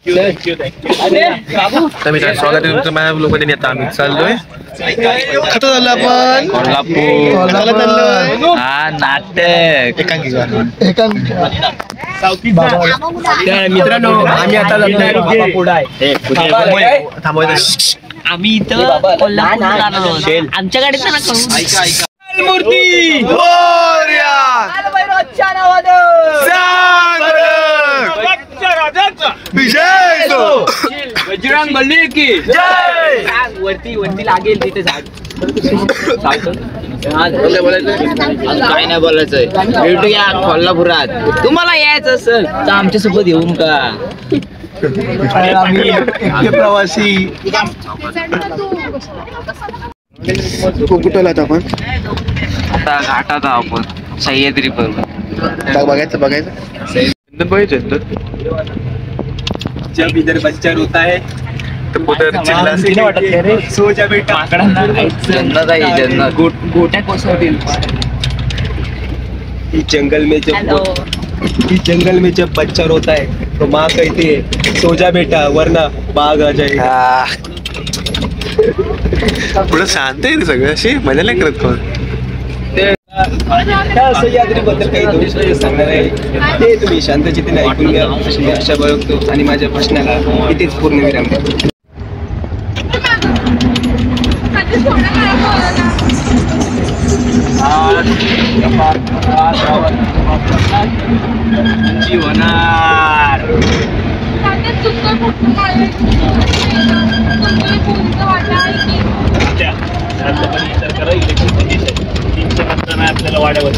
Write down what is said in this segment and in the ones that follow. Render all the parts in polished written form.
तर मित्रांनो स्वागत आहे तुमचं माझ्या ब्लॉगमध्ये. आता आम्ही चाललोय खत झालं आपण कोल्हापूर. हा नाटक मित्रांनो आम्ही आता आम्ही इथं आमच्या गाडीत मूर्ती बजरंग बली की जय. वरती वरती लागेल तिथे झाड. काय नाही बोलायचंय. भेटूया कोल्हापुरात. तुम्हाला यायचं असेल तर आमच्या सोबत येऊन का. आम्ही एकटे प्रवासी. कुठं आलात आपण? आता घाटात आपण सह्याद्री पर्वत बघायचं जब इधर बच्चा रोता है उधर चिल्ला से सो जा बेटा. जन्नत आहे जन्नत. गोट्या कोसळतील. इस जंगल में जब बच्चा रोता है तो माँ कहती है सो जा बेटा वरना बाघ आ जाएगा. पुढे शांत आहे रे सगळं. अशी मजा नाही करत कोण. सह्याद्री बद्दल काही दोन सांगणार आहे ते तुम्ही शांतचितीने ऐकून घ्या अशी मी आशा बाळगतो आणि माझ्या प्रश्नाला इथेच पूर्णविराम देतो. जीवनार आपल्याला वाड्यावर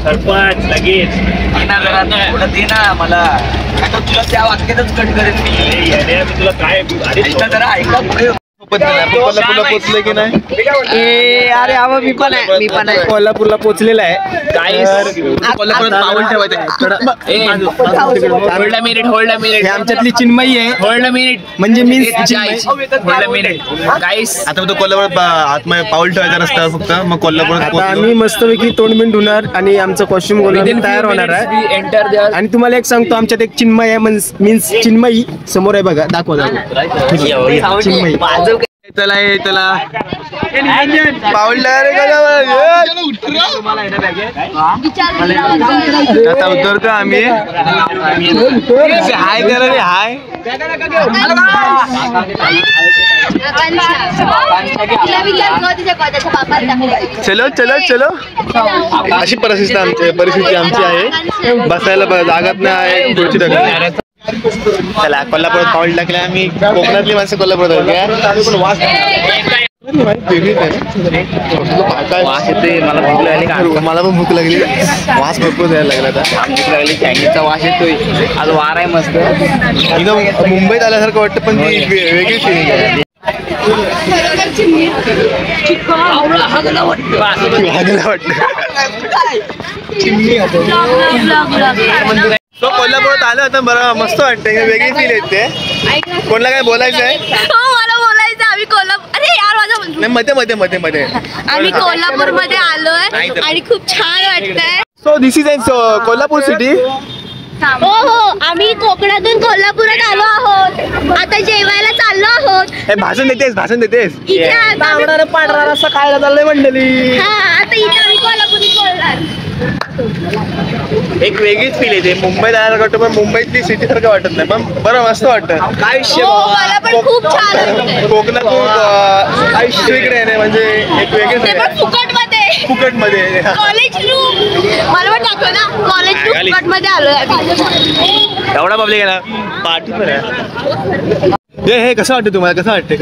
सरपंच लगेच दे ना मला. आता तुला त्या वाक्यातच कट करेन मी. तुला काय जरा ऐका पुढे. कोल्हापूरला पोहोचले की नाही? अरे आवा मी पण आहे. कोल्हापूरला पोहोचलेला आहे. कोल्हापुरात पाऊल ठेवायचं. होल्ड अ मिनिट हे आमच्यातली चिन्मयी आहे. होल्ड अ मिनिट म्हणजे मी होल्ड अ मिनिट गाईस. आता तो कोल्हापुरात आतमध्ये पाऊल ठेवायचा रस्ता फक्त. मग कोल्हापुरात आता पोहोचलो. आम्ही मस्तपैकी तोंडबिंड होणार आणि आमचं कॉस्ट्युम घालून तयार होणार आहे. एंटर आणि तुम्हाला एक सांगतो आमच्यात एक चिन्मय आहे मीन्स चिन्मयी समोर आहे बघा. दाखवा चिन्मयी. चला पाऊल आता उतरतो आम्ही. हाय करा रे हाय. चलो अशी परिस्थिती आमची आहे. बसायला जागात नाही. खुर्ची टाकली. चला कोल्हापुरात पाऊल टाकले आम्ही. कोकणातली माणसं कोल्हापुरात मला पण भूक लागली. वास भरपूर द्यायला लागला. भूक लागली. कॅन्डीचा वास येतोय. आज वार आहे मस्त. एकदम मुंबईत आल्यासारखं वाटतं पण ती वेगळी फिलिंग आहे. तो कोल्हापुरात आलं होतं बरं. मस्त वाटतं. वेगळी फील येते. कोणाला काय बोलायचं आहे? मला बोलायचं. आम्ही मध्ये आम्ही कोल्हापूर मध्ये आलोय आणि खूप छान वाटतंय. So this is Kolhapur city. हो आम्ही कोकणातून कोल्हापुरात आलो आहोत. आता जेवायला चाललो आहोत. भाषण देतेस इथे पांढरा रस्सा खायला चाललंय मंडळी. हा आता इथे आम्ही कोल्हापुरी बोलणार. एक वेगळीच फील येते. मुंबईत आल्याला वाटतं पण मुंबईतली सिटी सारखं वाटत नाही. पण बरं मस्त वाटतं. काय विषय मला पण खूप छान वाटतंय. कोकणातून आयुष्य वेगळे आहे म्हणजे एक वेगळेच फुकट मध्ये. कॉलेज रूम मला पण दाखव ना. कॉलेज रूम फुकट मध्ये आलोय. एवढा पब्लिक आहे ना. पार्टी हे कसं वाटतं तुम्हाला? कसं वाटतं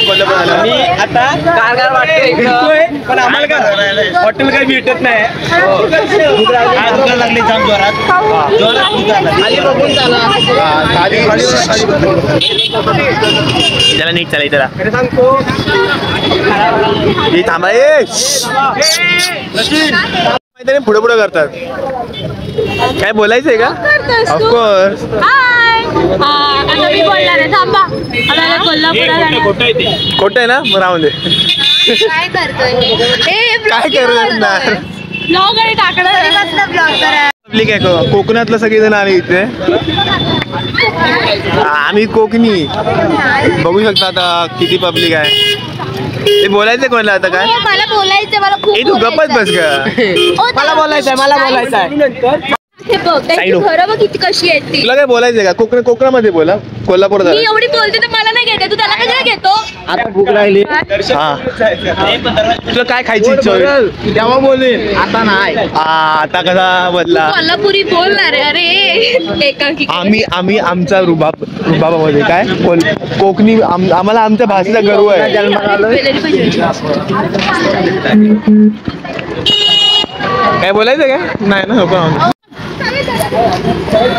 कोल्हापूर? मी आता कारगार वाटतोय पण आम्हाला काय हॉटेल काही भेटत नाही. लागली जाम जोरात. त्याला नीट चालाय. त्याला सांगतो थांबा. पुढे करतात. काय बोलायचंय का? ऑफकोर्स. मी बोलणार आहे. थांबा. खोटं आहे ना. मग राहून दे. काय करतोय? काय करणार? ब्लॉग आणि टाकणार. पब्लिक आहे कोकणातलं सगळेजण आले इथे. आम्ही कोकणी बघू शकता आता किती पब्लिक आहे. ते बोलायचं कोणाला आता काय? मला बोलायचं, मला खूप तू गप्पच बस का. मला बोलायचंय. हे बघ त्यांची घरं बघ किती कशी आहेत ती. तुला काय बोलायचंय का? कोकणामध्ये बोला. कोल्हापूर मी एवढी बोलते तर मला नाही घेते, तू त्याला कशाला घेतो? आता भूक लागली. हा तुला काय खायची इच्छा होईल तेव्हा बोलेन. आता नाही. आता कसा बदला. कोल्हापुरी बोलणार आहे. अरे एकांकी आम्ही आमचा रुबाबामध्ये काय कोकणी आम्हाला आमच्या भाषेचा गर्व आहे. काय बोलायचं काय नाही ना नको.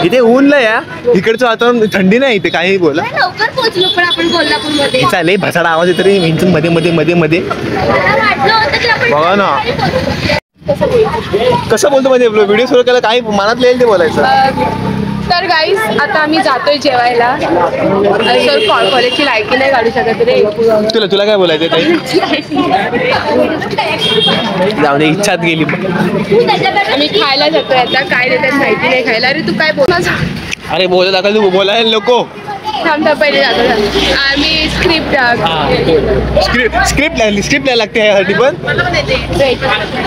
इथे ऊन लय या इकडचं वातावरण थंडी नाही इथे काही बोला. लवकर पोहोचलो पण आपण कोल्हापूरमध्ये. चालेल भसाडा आवाज येतो रे विंचून मध्ये मध्ये मध्ये मध्ये. वाटलं होतं की आपण बघा ना कसं बोलतो म्हणजे व्हिडिओ सुरू केला काही मनात येईल ते बोलायचं. तर गाईस आता आम्ही जातोय जेवायला. सर कॉलेजची लायकी नाही काढू शकत रे. तुला काय बोलायचं काही जाऊ दे इच्छात गेली. आम्ही खायला जातोय आता. काय देतात माहिती नाही खायला. अरे तू काय बोल. अरे बोला दाखल तू बोलायला नको. थांबता पहिले जातो. आम्ही स्क्रिप्ट स्क्रिप्ट लिहायला लागते ह्यासाठी पण.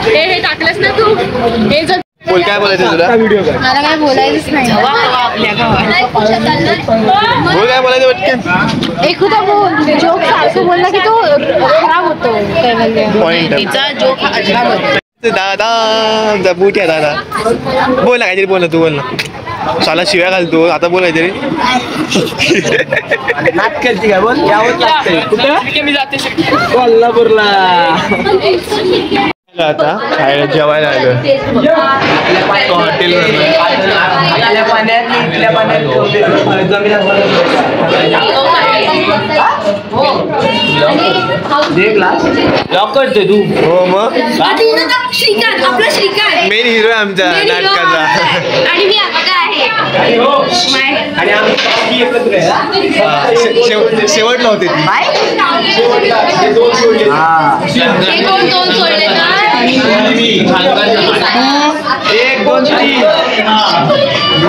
हे टाकलंस ना तू. हे जर बोल काय बोलायचं तुला. मला काय बोलायचंच नाही. बोल काय बोलायचं पटकन. एखादा बोल जोक सारखं बोलला की तो खराब होतो. पॉइंट दादा बुट आहे दादा. बोल ना काहीतरी बोल ना तू बोल ना. साला शिव्या घालतो आता बोल काहीतरी. नाच करते का बोल. यावंच लागतंय. कुठं मी जाते कोल्हापूरला. आता खायला जेवायला आलो हॉटेल. लॉक करतोय तू. हो मग श्रीकांत आपला श्रीकांत मेन हिरो आहे आमच्या नाटकाचा. आणि मी आता आहे. शेवटला होते ती. हे कोण दोन सोडले तर 1 2 3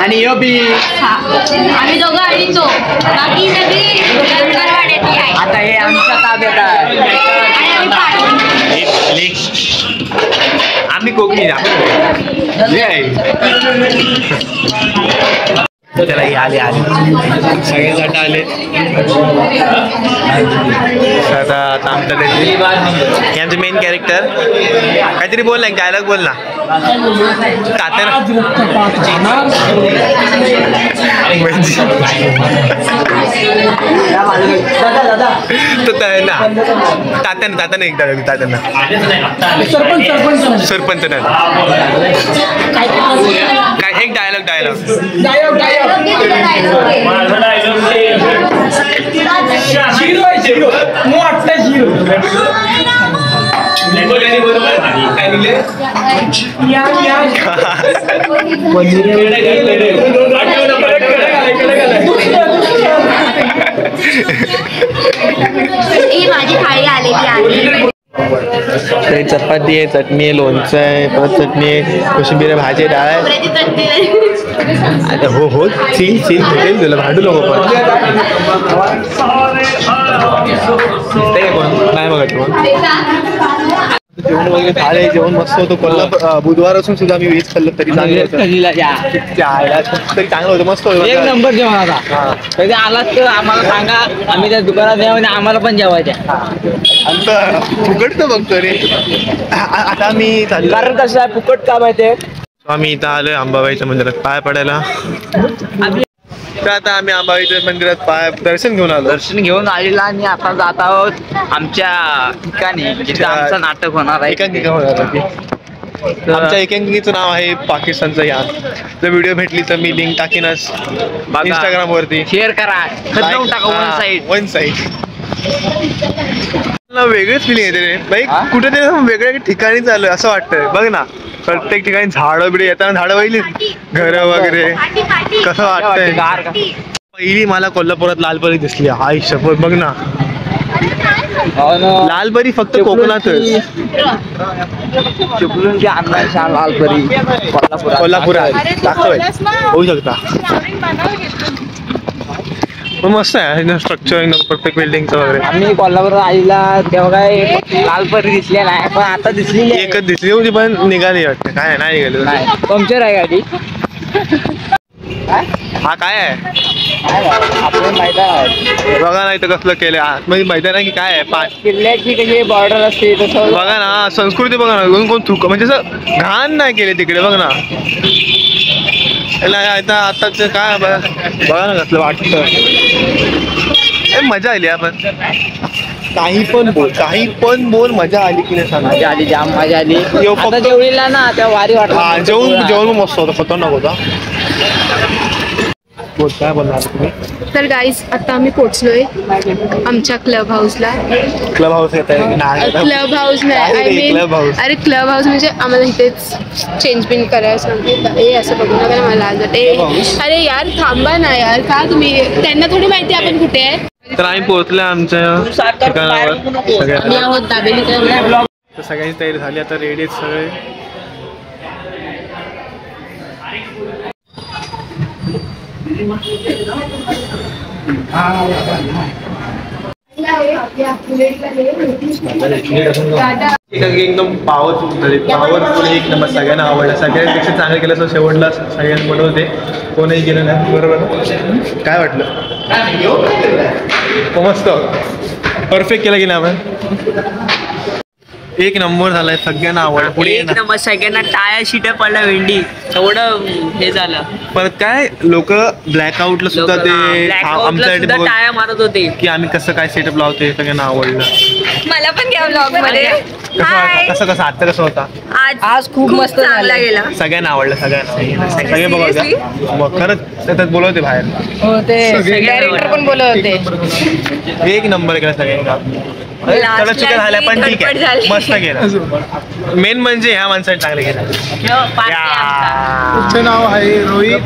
आणि यो बी. आम्ही दोघं आणि तो बाकी सगळी गरवाड्यातली आहे. आता हे आमच्या ताब्यात आहे. आणि आम्ही पाठवू. आम्ही कोकणी त्याला आले सगळेजण आले. आता आमचं हे आमचं मेन कॅरेक्टर. काहीतरी बोल ना डायलॉग बोल ना. तात्या तात्यानं एक डायलॉग तात्यांना सरपंच काय एक डायलॉग ही माझी थाळी आलेली आहे. चपाती आहे, चटणी आहे, लोणचं आहे, परत चटणी आहे, कोशिंबीर आहे, भाजी डाळ आहे. आता हो सील भेटेल तुला भांडू नको पण नाही बघा जेवण वगैरे झाले. जेवण मस्त होतं. कोल्हापूर बुधवार असून सुद्धा आम्ही व्हेज खाल्लं तरी चांगलं होतं. तरी चांगलं होतं मस्त होतं. 1 नंबर जेवण. आता कधी आलात तर आम्हाला सांगा. आम्ही त्या दुकानात जाऊ आणि आम्हाला पण जेवायच्या. आमचं फुकट तर बघतो रे. आता आम्ही कारण कसं आहे फुकट का माहितीये. आम्ही इथं आलोय अंबाबाईच्या मंदिरात पाय पडायला. तर आता आम्ही अंबाबाईच्या मंदिरात दर्शन घेऊन आलो. दर्शन घेऊन आलेला आणि आता जात आहोत आमच्या ठिकाणी जिथे आमचं नाटक होणार आहे. एकांकिका होणार होती. आमच्या एकांकिकेचं नाव आहे पाकिस्तानचं यान. जर व्हिडिओ भेटली तर मी लिंक टाकीनच इंस्टाग्राम वरती. शेअर करा. खतरनाक टाका वन साईड. वेगळीच फिलिंग येते रे बाई. कुठेतरी वेगळ्या ठिकाणी चालू असं वाटतंय. बघ ना प्रत्येक ठिकाणी झाडं बिडे येताना झाडं बघितली घर वगैरे कसं वाटतंय. पहिली मला कोल्हापुरात लालपरी दिसली. आई शपथ बघ ना लाल परी फक्त कोकणातच. चिपळूणची आणणार लाल परी कोल्हापुरात दाखवाय होऊ शकता. पण मस्त आहे स्ट्रक्चर एकदम परफेक्ट बिल्डिंगचं वगैरे. आम्ही कोल्हापूरात आईला तेव्हा काय लाल परी दिसली नाही, पण आता दिसली एकच दिसली होती पण निघाली वाटतं. काय नाही निघाली. पंक्चर आहे गाडी. हा काय आहे आपल्याला माहिती आहे बघा नाही तर कसलं केलं आतमध्ये माहिती नाही की काय आहे. पाच किल्ल्याची कशी बॉर्डर असते तसं बघा ना संस्कृती बघा ना. कोण थुक म्हणजे असं घाण नाही केले तिकडे बघ ना. आताच काय बघा ना कसलं वाटतं. मजा आली आपण काही पण बोल मजा आली की नाही सांग. मजा आली जाम मजा आली. आता जेवढीला ना त्या वारी वाटला. जेवण मस्त होतं खतरनाक होता. बोल काय बोलणार तुम्ही. तर गाईज आता आम्ही पोहोचलोय आमच्या क्लब हाऊसला. क्लब हाऊस येत आहे क्लब हाऊस नाही क्लब हाऊस. अरे क्लब हाऊस म्हणजे आम्हाला इथेच चेंज बिन करायचं हे असं बघू नका मला लाज वाटते. अरे यार थांबा ना यार का तुम्ही त्यांना थोडी माहिती आपण कुठे आहे. तर आम्ही पोहोचलो आमच्या ठिकाणावर. सगळ्यांची तयारी झाली आता रेडी आहेत सगळे. एकदम पॉवरफुल एक नंबर. सगळ्यांना आवडलं. सगळ्यांपेक्षा चांगलं केलं असं शेवटला सगळ्यांनी बनवते. कोणीही गेलं नाही. बरोबर काय वाटलं. मस्त परफेक्ट केलं गेलं आपण. एक नंबर झालाय. सगळ्यांना आवडलं. पुढे एक नंबर. सगळ्यांना टाया शिट्या पडल्या भेंडी एवढं हे झालं. परत काय लोक ब्लॅकआउटला सुद्धा ते आमच्यासाठी टाया मारत होते की आम्ही कसं काय सेटअप लावते. सगळ्यांना आवडलं. मला पण घ्या ब्लॉग मध्ये. कसं आजचा कसं होता. आज खूप मस्त चांगला गेला. सगळ्यांना आवडलं. सगळ्यांना सगळे बघा मग खरंच त्याच्यात बोलवते बाहेर. डायरेक्टर पण बोलत होते. एक नंबर केला सगळ्यांना. थोडं चुका झाल्या पण ठीक आहे. मस्त केलं. मेन म्हणजे ह्या माणसाने चांगलं केलं. तुमचं नाव आहे रोहित.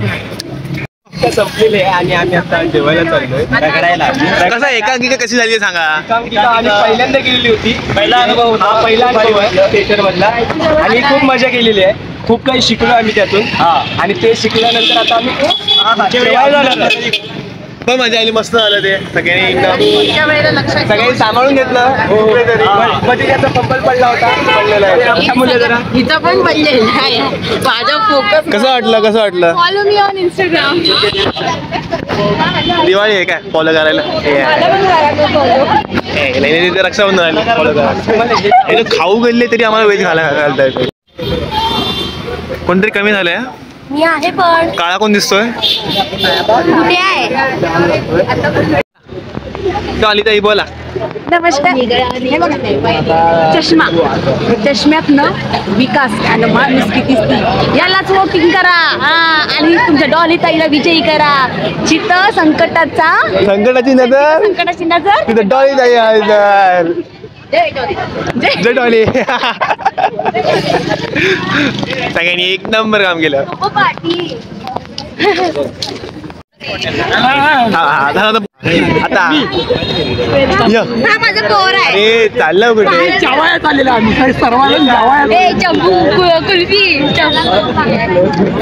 संपलेले आणि आम्ही आता जेवायला चाललोय रगडायला. कसं एकांकिका कशी झाली सांगा. आम्ही पहिल्यांदा गेलेली होती. पहिला अनुभव होता. पहिला अनुभव आहे थिएटर मधला आणि खूप मजा केलेली आहे. खूप काही शिकलो आम्ही त्यातून. आणि ते शिकल्यानंतर आता आम्ही जेवायला लागलो. पण मजा आली. मस्त झालं ते. सगळ्यांनी सांभाळून घेतलं. मध्ये त्याचा फंबल पडला होता. पडलेला आहे हिचा पण पडलेला आहे. माझा फोकस. कसं वाटलं. Follow me on Instagram. Diwali आहे काय फॉलो करायला. रक्षाबंधन फॉलो करायला. खाऊ गेले तरी आम्हाला वेज घालता येतो. कोणतरी कमी झालंय. मी आहे पण काळा कोण दिसतोय. कुठे आहे. आली ताई बोला. नमस्कार. चष्मा चष्म्यातनं विकास आणि माणूस किती यालाच वोटिंग करा. आणि तुमच्या डॉली ताईला विजयी करा. जिथं संकटाची नजर तिथं डॉली ताई आहे. जय डॉली. सगळ्यांनी एक नंबर काम केलं. आता माझा पोर आहे. चाललं कुठे. कुल्फी.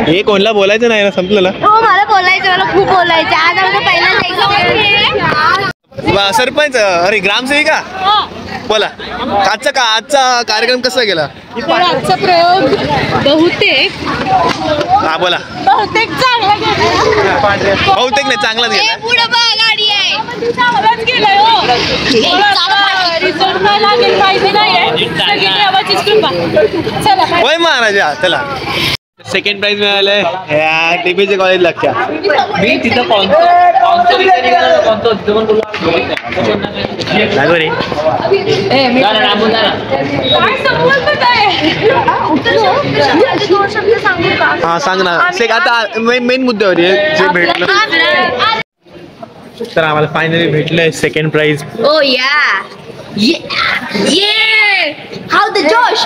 हे कोणला बोलायचं नाही ना संपलं. हो मला बोलायचं. मला खूप बोलायचं. आज आमचा पहिला सरपंच अरे ग्रामसेविका बोला. आजचा कार्यक्रम कसा गेला. आजचा प्रयोग बहुतेक बोला. बहुतेक चांगला गेला. बहुतेक नाही चांगलाच गेला. पुढे बघ गाडी आहे. चांगलाच गेलाय. रिझल्ट नाही लागेल पाहिजे नाहीये. सगळी देवाचीच कृपा. चला होय महाराजा. चला सेकंड प्राइज मिळालंय टीपीचे कॉलेज लागच्या. मी तिथं हा सांग ना. आता मेन मुद्द्यावर जे भेटलं. तर आम्हाला फायनली भेटलंय सेकंड प्राइज. ओ या ये हाऊ द जोश.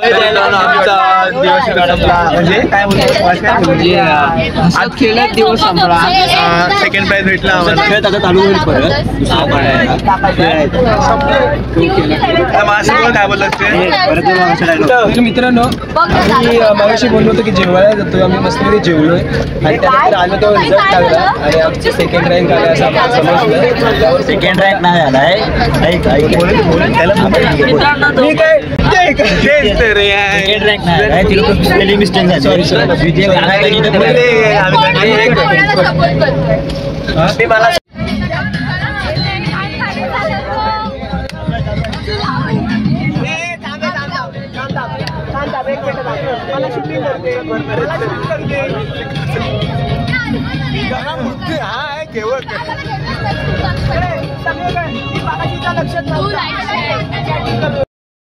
आमचा दिवस संपला. म्हणजे काय म्हणजे आज खेळत दिवस संपला. सेकंड प्राइज भेटला आम्हाला. खेळ आता चालू होईल परत काय बोलत मित्रांनो मी मगाशी बोललो होतो की जेवायला जातो. आम्ही मस्तपैकी जेवलोय आणि त्यानंतर आलो तो रिझल्ट लागला आणि आमची सेकंड रँक आला असं आम्हाला समजलं. सेकंड रँक नाही आलाय. सेकंड रँक नाही आलाय. ती लोक स्पेलिंग मिस्टेक झाली. सॉरी विजय मला लक्षात